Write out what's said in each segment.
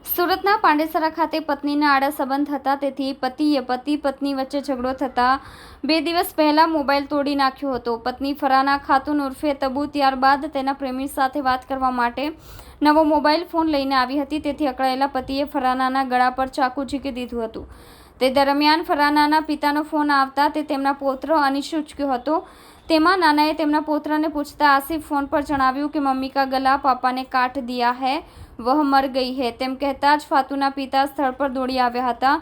સુરતના પાંડેસરા ખાતે પત્નીના આડા સંબંધ હતા, તેથી પતિએ પતિ પત્ની વચ્ચે ઝઘડો થતા 2 દિવસ પહેલા મોબાઈલ તોડી નાખ્યો હતો. પત્ની ફરાના ખાતુન ઉર્ફે તબુ ત્યારબાદ તેના પ્રેમી સાથે વાત કરવા માટે નવો મોબાઈલ ફોન લઈને આવી હતી. તેથી અકળાયેલા પતિએ ફરાનાના ગળા પર ચાકુ ઝીકી દીધું હતું. તે દરમિયાન ફરાનાના પિતાનો ફોન આવતા તે તેમના પૌત્ર અનીશ ઉચક્યો હતો. તેમાં નાનાએ તેમના પૌત્રને પૂછતા આસિફ ફોન પર જણાવ્યું કે મમ્મી કા ગલા પાપા ને કાટ દિયા હૈ, વહ મર ગઈ હૈ. તેમ કહેતા જ ફાતુના પિતા સ્થળ પર દોડી આવ્યા હતા,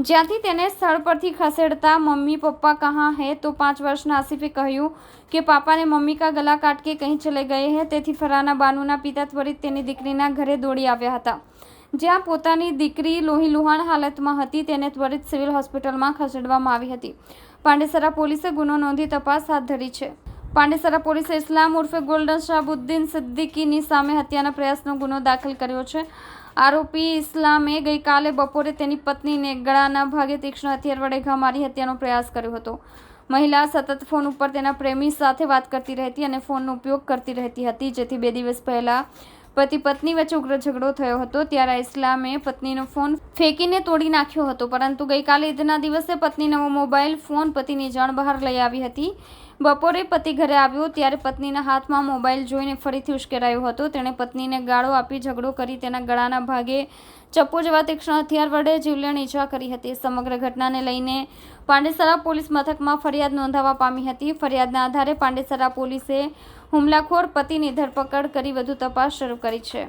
જ્યાંથી તેને સ્થળ પરથી ખસેડતા મમ્મી પપ્પા કહાં હૈ તો 5 વર્ષના આસિફે કહ્યું કે પાપા ને મમ્મી કા ગલા કાટ કે કहीं ચલે ગए हैं. તેથી ફરાના બાનુના પિતા ત્વરિત તેની દીકરીના ઘરે દોડી આવ્યા હતા, જ્યાં પોતાની દીકરી લોહીલુહાણ હાલતમાં હતી. તેને ત્વરિત સિવિલ હોસ્પિટલમાં ખસેડવામાં આવી હતી. પાંડેસરા પોલીસે ગુનો નોંધી તપાસ હાથ ધરી છે. પાંડેસરા પોલીસે ઇસ્લામ ઉર્ફે ગોલ્ડન શાહબુદ્દીન સિદ્દીકીની સામે હત્યાના પ્રયાસનો ગુનો દાખલ કર્યો છે. આરોપી ઇસ્લામે ગઈકાલે બપોરે તેની પત્નીને ગળાના ભાગે તીક્ષ્ણ હથિયાર વડે ઘા મારી હત્યાનો પ્રયાસ કર્યો હતો. મહિલા સતત ફોન ઉપર તેના પ્રેમી સાથે વાત કરતી રહેતી અને ફોનનો ઉપયોગ કરતી રહેતી હતી, જેથી 2 દિવસ પહેલા પતિ પત્ની વચ્ચે ઉગ્ર ઝઘડો થયો હતો. ત્યારે ઇસ્લામે પત્નીનો ફોન ફેંકીને તોડી નાખ્યો હતો, પરંતુ ગઈકાલે ઈદના દિવસે પત્ની નવો મોબાઈલ ફોન પતિની જાણ બહાર લઈ આવી હતી. બપોરે પતિ ઘરે આવ્યો ત્યારે પત્નીના હાથમાં મોબાઈલ જોઈને ફરીથી ઉશ્કેરાયો હતો. તેણે પત્નીને ગાળો આપી ઝઘડો કરી તેના ગળાના ભાગે ચપ્પુ જેવા તીક્ષ્ણ હથિયાર વડે જીવલેણ ઈજા કરી હતી. સમગ્ર ઘટનાને લઈને પાંડેસરા પોલીસ મથકમાં ફરિયાદ નોંધાવા પામી હતી. ફરિયાદના આધારે પાંડેસરા પોલીસે હુમલાખોર પતિની ધરપકડ કરી વધુ તપાસ શરૂ કરી છે.